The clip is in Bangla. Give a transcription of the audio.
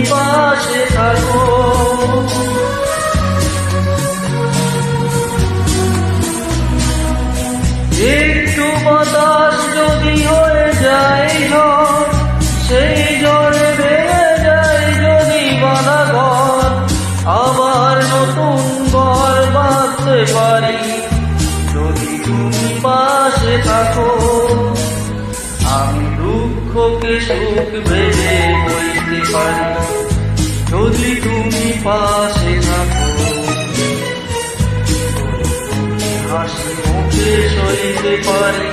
পাশে থাকো। একটু বাতাস যদি হয়ে যায় ঝড়, সেই ঝড়ে ভেঙে যায় যদি বাঁধা ঘর, আবার নতুন ঘর বাঁধতে পারি যদি তুমি পাশে থাকো। আমি দুঃখকে সুখ ভেবে বইতে পারি যদি তুমি পাশে থাকো। হাসি মুখে সইতে পারি